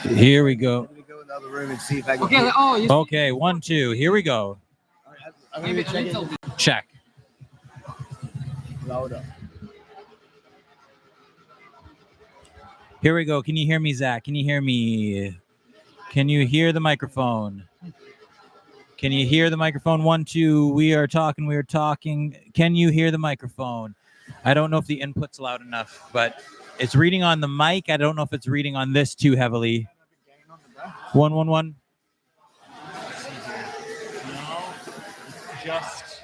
Here we go. Let me go in the other room and see if I can. Okay, 1, 2. Here we go. I'm gonna check it. Check. Loud up. Here we go. Can you hear me, Zach? Can you hear me? Can you hear the microphone? Can you hear the microphone? 1, 2. We are talking. We are talking. Can you hear the microphone? I don't know if the input's loud enough, but it's reading on the mic. I don't know if it's reading on this too heavily. 1, 1, 1. No, just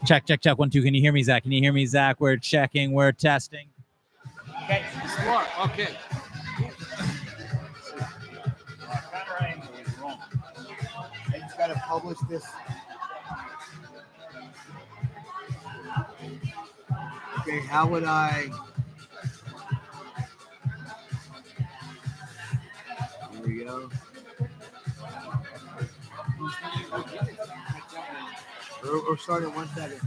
check, check, check. 1, 2. Can you hear me, Zach? Can you hear me, Zach? We're checking. We're testing. Okay, smart. Okay. I just gotta publish this. Okay, how would I? There we go. Or start at 1 second.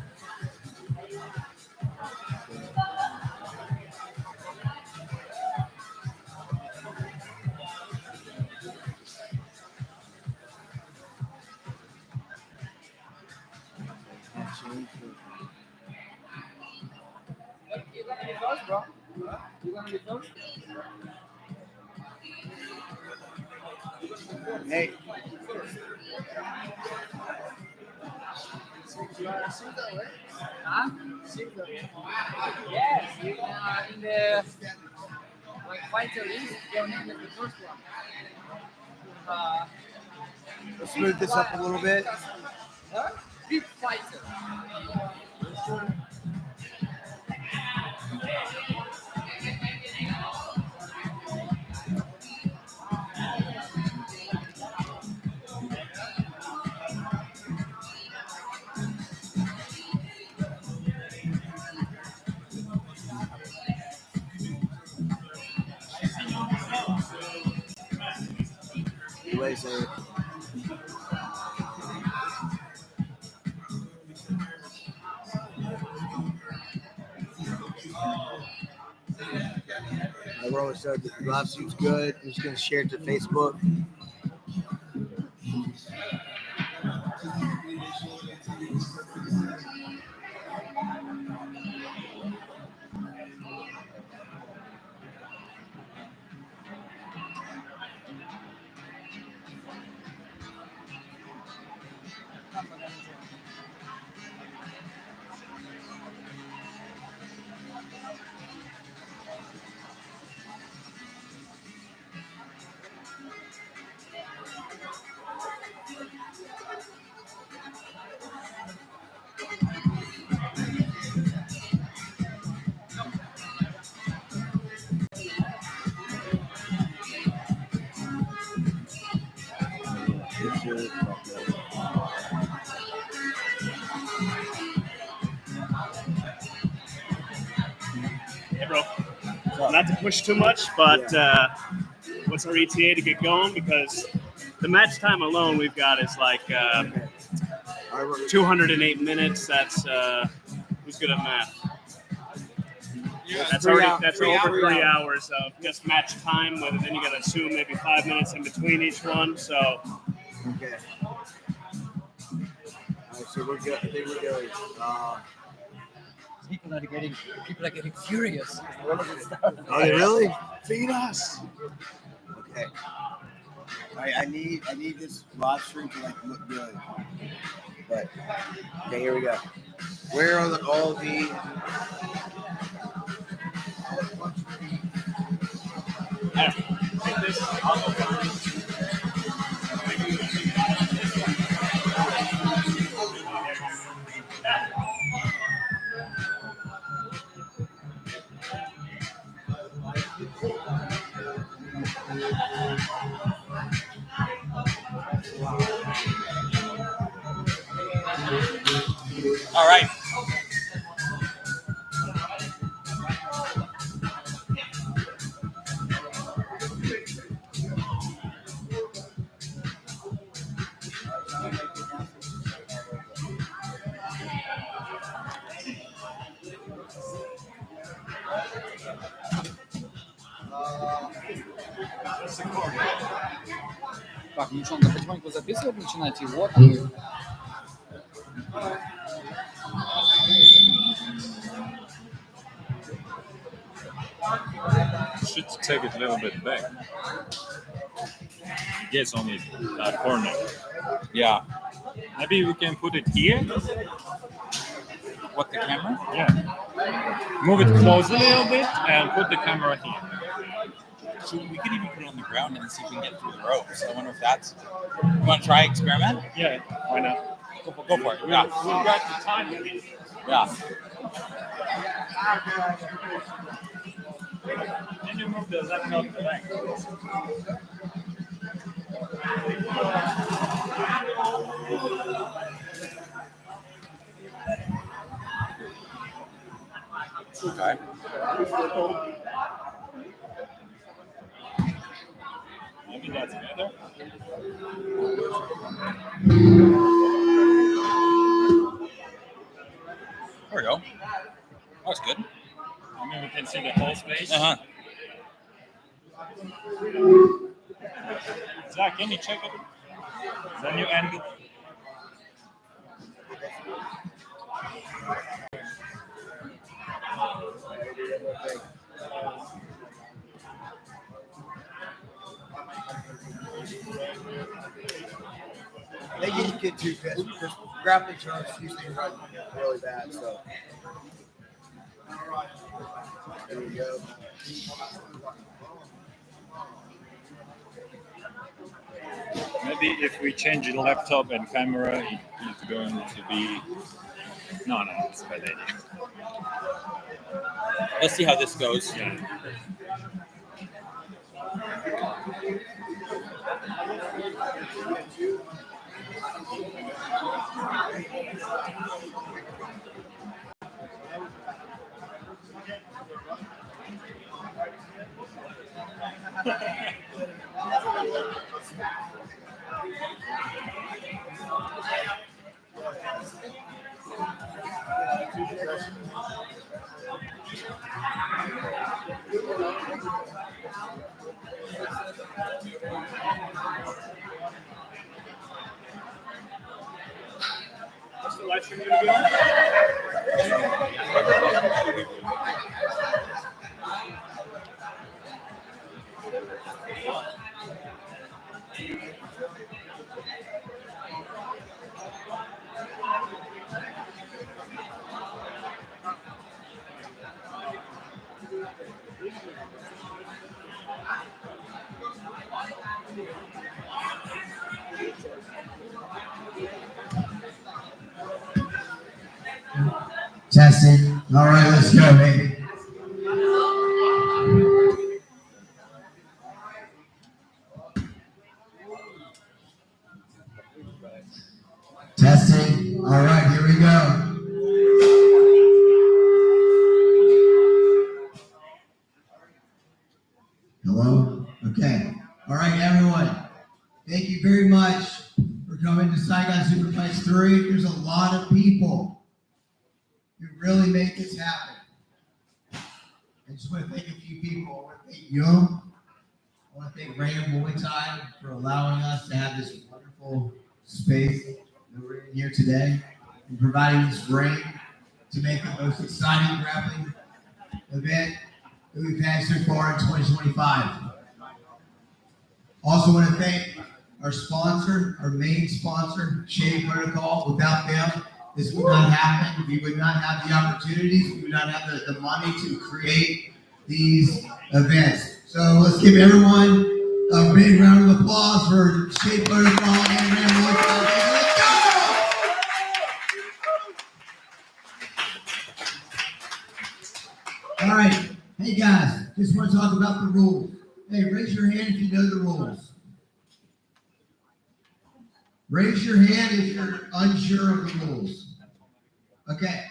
You gonna be first, bro? You gonna be first? Hey. Huh? Yes, you are in the like fighter list. Your name is the first one. Let's smooth this up a little bit. Huh? Big fighter. Laser. My roller said the live suit's good. I'm just gonna share it to Facebook. Hey, bro. Not to push too much, but what's our ETA to get going? Because the match time alone we've got is like 208 minutes. That's who's good at math? That's over 3 hours of just match time. Whether then you got to assume maybe 5 minutes in between each one. So okay. All right, so we're good. I think we're good. People are getting furious. Are they really? feed us. Okay. All right, I need this live stream to like look good. But okay, here we go. Where are all the? Take this. All right. Так, ну что, он потихоньку записывать начинаете? Вот он. Should take it a little bit back. Yes, only that corner. Yeah. Maybe we can put it here. What, the camera? Yeah. Move it close a little bit and put the camera here. So we could even put it on the ground and see if we can get through the ropes. I wonder if that's. You want to try experiment? Yeah, why not? Go for it. Yeah. We've got the time. Yeah. Then you move the left up the leg. Okay. Maybe that's better. There we go. That's good. I mean, we can see the whole space. Uh-huh. Zach, can you check it? Is that new angle? They get too pissed because grappling terms usually run really bad. So there we go. Maybe if we change the laptop and camera, it's going to be. No, it's a bad idea. Let's see how this goes. Yeah. What's the live stream going to be on? Testing. All right, let's go, baby. Testing. All right, here we go. Hello? Okay. All right, everyone. Thank you very much for coming to Saigon Superfights 3. There's a lot of people who really make this happen. I just want to thank a few people. I want to thank Young. I want to thank Ray and Muay Thai for allowing us to have this wonderful space that we're in here today and providing this ring to make the most exciting grappling event that we've had so far in 2025. Also want to thank our sponsor, our main sponsor, Shade Protocol. Without them, this would not happen. We would not have the opportunities. We would not have the money to create these events. So let's give everyone a big round of applause for Shade Protocol and Ram. Let's go! All right. Hey guys, just want to talk about the rules. Hey, raise your hand if you know the rules. Raise your hand if you're unsure of the rules. Okay.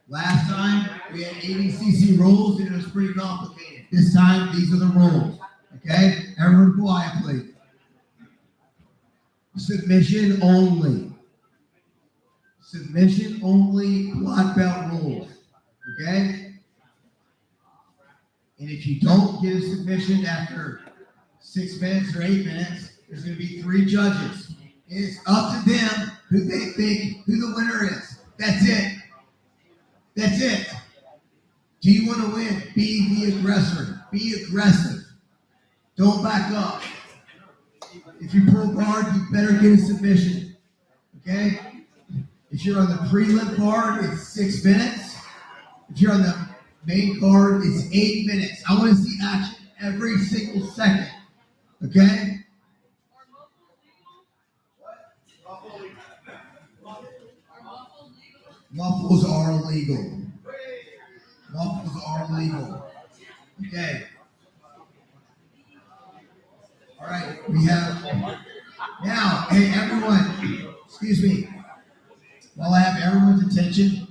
Last time we had 80 cc rules and it was pretty complicated. This time these are the rules. Okay? Everyone quiet, please. Submission only. Submission only black belt rules. Okay? And if you don't get a submission after 6 minutes or 8 minutes, there's going to be 3 judges. It's up to them who they think who the winner is. That's it. That's it. Do you want to win? Be the aggressor. Be aggressive. Don't back up. If you pull guard, you better get a submission. Okay? If you're on the prelim card, it's 6 minutes. If you're on the main card, it's 8 minutes. I want to see action every single second. Okay? Muffles are illegal. Muffles are legal. Okay. All right. We have now. Hey, everyone. Excuse me. While I have everyone's attention,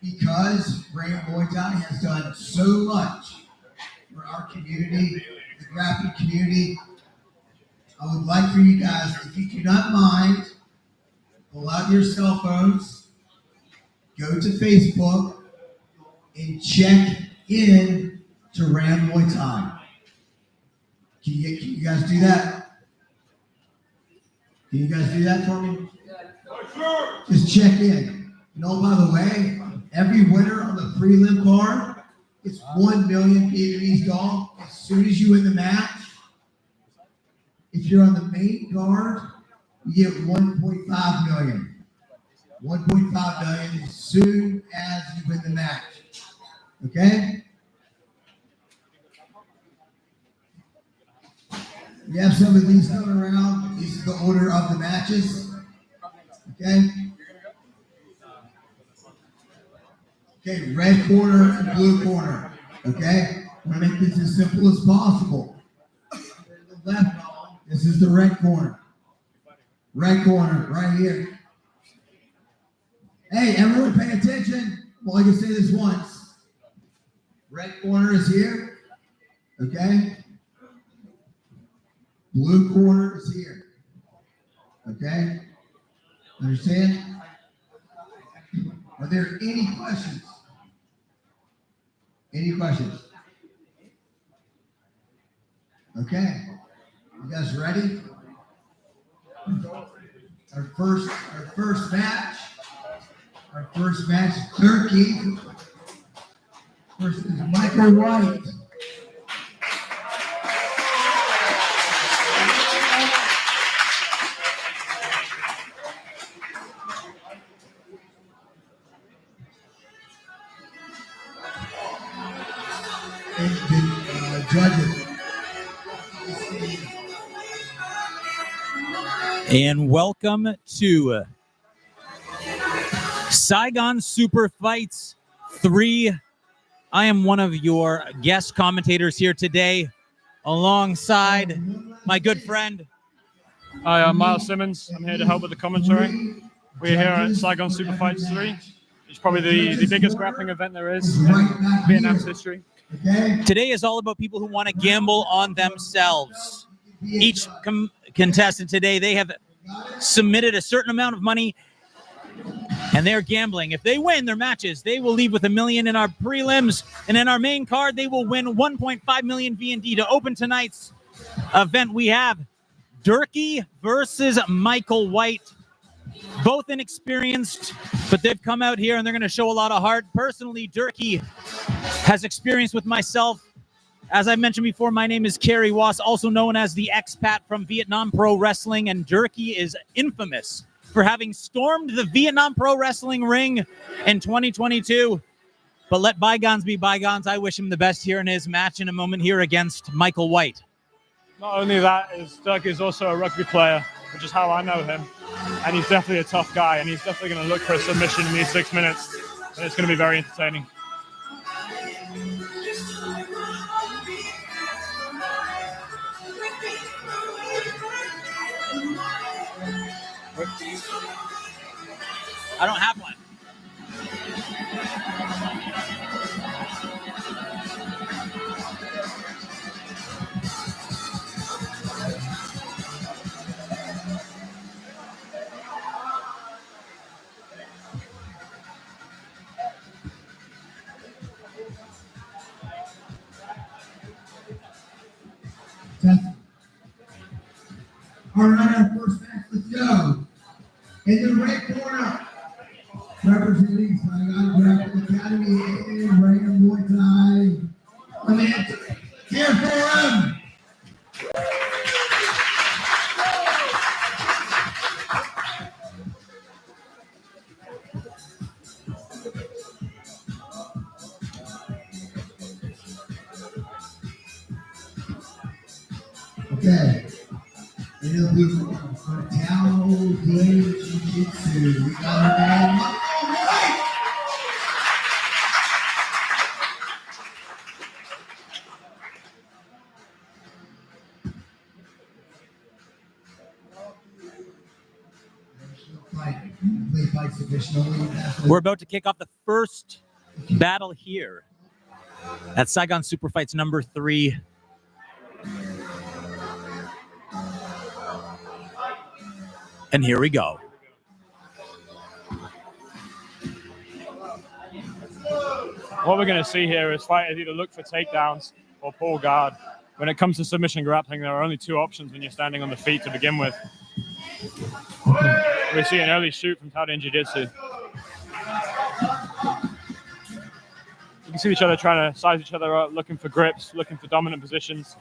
because Brand Muay Thai has done so much for our community, the grappling community, I would like for you guys, if you do not mind, pull out your cell phones, go to Facebook, and check in to Ram Muay Thai. Can you guys do that? Can you guys do that for me? Just check in. And oh, by the way, every winner on the prelim card is 1 million Vietnamese dong as soon as you win the match. If you're on the main card, you get 1.5 million. 1.5 million as soon as you win the match. Okay? We have some of these coming around. This is the order of the matches. Okay? Okay, red corner and blue corner. Okay? I'm going to make this as simple as possible. The left, this is the red corner. Red corner, right here. Hey, everyone pay attention. Well, I can say this once. Red corner is here. Okay? Blue corner is here. Okay? Understand? Are there any questions? Any questions? Okay. You guys ready? Our first match. Our first match is Dirkie versus Michael White. Judges. And welcome to Saigon Superfights 3. I am one of your guest commentators here today, alongside my good friend. Hi, I'm Miles Simmons. I'm here to help with the commentary. We're here at Saigon Superfights 3. It's probably the biggest grappling event there is in Vietnam's history. Today is all about people who want to gamble on themselves. Each contestant today, they have submitted a certain amount of money, and they're gambling. If they win their matches, they will leave with $1 million in our prelims, and in our main card, they will win 1.5 million VND. To open tonight's event, we have Dirkie versus Michael White. Both inexperienced, but they've come out here and they're going to show a lot of heart. Personally, Dirkie has experience with myself. As I mentioned before, my name is Kerry Wass, also known as the expat from Vietnam Pro Wrestling, and Dirkie is infamous for having stormed the Vietnam Pro Wrestling ring in 2022. But let bygones be bygones. I wish him the best here in his match in a moment here against Michael White. Not only that, Dirkie is also a rugby player, which is how I know him. And he's definitely a tough guy, and he's definitely going to look for a submission in these 6 minutes. And it's going to be very entertaining. I don't have one. All right, our first match, let's go. In the red corner, representing Saigon Grappling Academy and Ram Muay Thai. Let me here for him. Okay. In the blue corner, Tao Jiu-Jitsu. We got our man, Muay. We're about to kick off the first battle here at Saigon Superfights number 3. And here we go. What we're going to see here is fighters either look for takedowns or pull guard. When it comes to submission grappling, there are only 2 options when you're standing on the feet to begin with. We see an early shoot from Tao Jiu-Jitsu. You can see each other trying to size each other up, looking for grips, looking for dominant positions.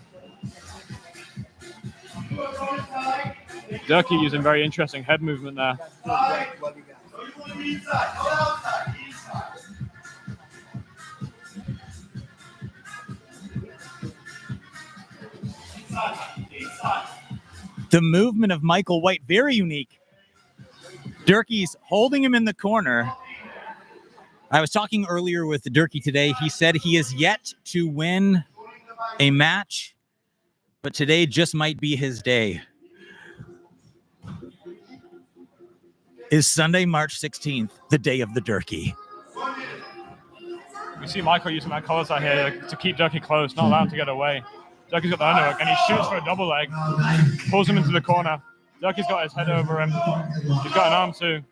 Dirkie using very interesting head movement there. The movement of Michael White, very unique. Dirkie's holding him in the corner. I was talking earlier with Derky today. He said he is yet to win a match, but today just might be his day. Is Sunday, March 16th, the day of the Derky. We see Michael using that collar tie here to keep Dirkie close, not allow him to get away. Dirkie's got the underhook, and he shoots for a double leg, pulls him into the corner. Dirkie's got his head over him. He's got an arm too.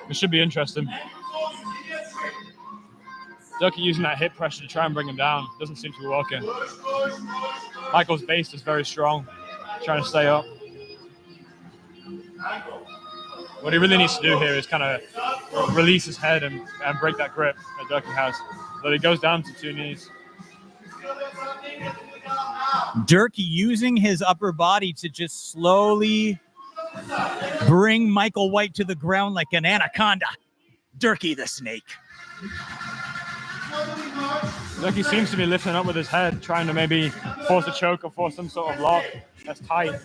It should be interesting. Dirkie using that hip pressure to try and bring him down. Doesn't seem to be working. Michael's base is very strong, trying to stay up. What he really needs to do here is kind of release his head and break that grip that Dirkie has. So he goes down to 2 knees. Dirkie using his upper body to just slowly bring Michael White to the ground like an anaconda. Dirkie the snake. Dirkie seems to be lifting up with his head, trying to maybe force a choke or force some sort of lock that's tight.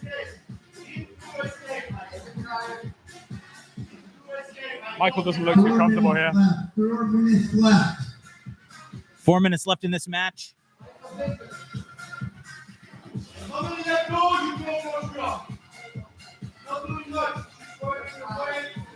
Michael doesn't look too comfortable here. 4 minutes left. 4 minutes left in this match.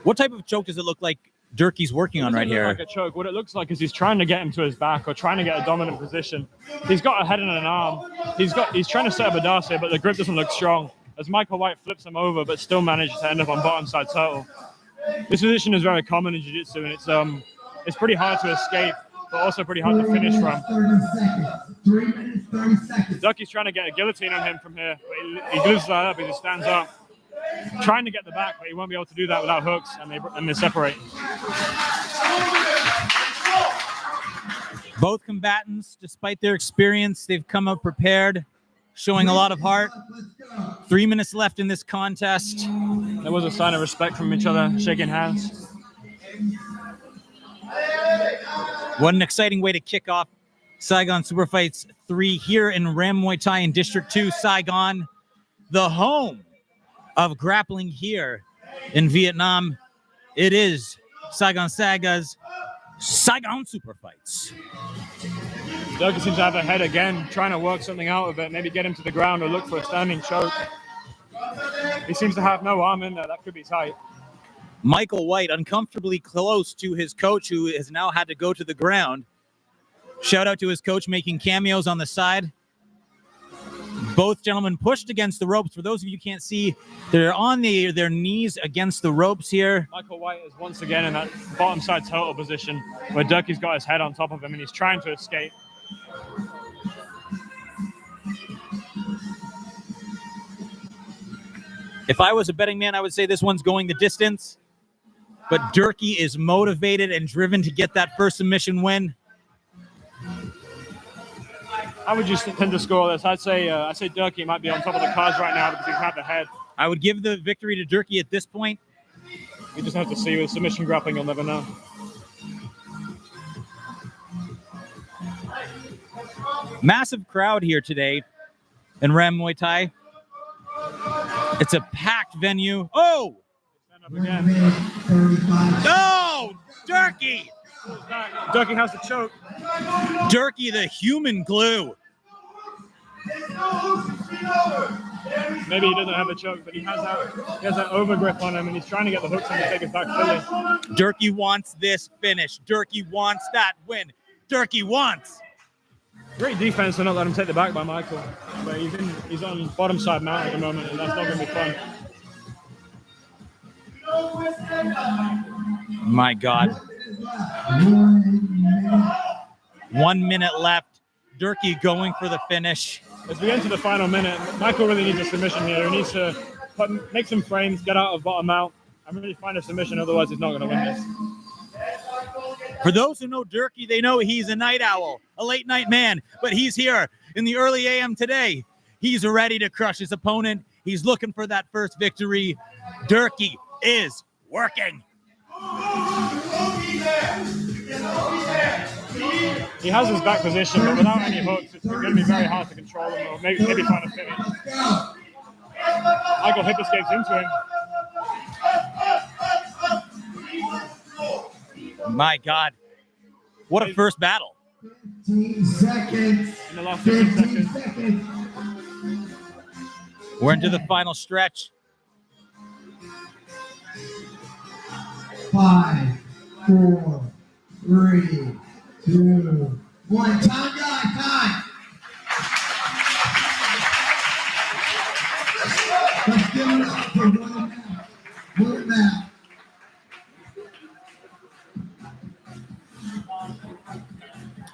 What type of choke does it look like Dirkie's working on right here? Like a choke. What it looks like is he's trying to get him to his back or trying to get a dominant position. He's got a head and an arm. He's trying to set up a Darce, but the grip doesn't look strong. As Michael White flips him over, but still manages to end up on bottom side turtle. This position is very common in jiu-jitsu, and it's pretty hard to escape, but also pretty hard to finish from. 30 seconds. 3 minutes, 30 seconds. Dirkie's trying to get a guillotine on him from here, but he loses that up. He just stands up, trying to get the back, but he won't be able to do that without hooks, and they separate. Both combatants, despite their experience, they've come up prepared, showing a lot of heart. 3 minutes left in this contest. There was a sign of respect from each other, shaking hands. What an exciting way to kick off Saigon Superfights 3 here in Ram Muay Thai in District 2, Saigon, the home of grappling here in Vietnam. It is Saigon Saga's Saigon Superfights. Dirkie seems to have a head again, trying to work something out of it, maybe get him to the ground or look for a standing choke. He seems to have no arm in there. That could be tight. Michael White uncomfortably close to his coach, who has now had to go to the ground. Shout out to his coach making cameos on the side. Both gentlemen pushed against the ropes. For those of you who can't see, they're on their knees against the ropes here. Michael White is once again in that bottom side turtle position where Dirkie's got his head on top of him and he's trying to escape. If I was a betting man, I would say this one's going the distance. But Dirkie is motivated and driven to get that first submission win. How would you tend to score this? I'd say Dirkie might be on top of the cards right now because he's had the head. I would give the victory to Dirkie at this point. You just have to see with submission grappling, you'll never know. Massive crowd here today in Ram Muay Thai. It's a packed venue. Oh! Stand up again. 35. No! Dirkie! Dirkie has the choke. Dirkie, the human glue. Maybe he doesn't have the choke, but he has that over grip on him, and he's trying to get the hooks in to take us back fully. Dirkie wants this finish. Dirkie wants that win. Dirkie wants. Great defense to not let him take the back by Michael, but he's on bottom side mount at the moment, and that's not going to be fun. My God. 1 minute left. Dirkie going for the finish. As we enter the final minute, Michael really needs a submission here. He needs to make some frames, get out of bottom mount, and really find a submission. Otherwise, he's not going to win this. For those who know Dirkie, they know he's a night owl, a late night man, but he's here in the early AM today. He's ready to crush his opponent. He's looking for that first victory. Dirkie is working. He has his back position, but without any hooks, it's going to be very hard to control him, or maybe find a finish. Michael hip escapes into him. My God. What a first battle. 15 seconds. In the last 15 seconds. seconds. We're into the final stretch. 5, 4, 3, 2, 1. Time, guys, time. Let's give it up for one now.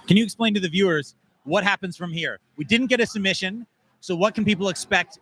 Can you explain to the viewers what happens from here? We didn't get a submission, so what can people expect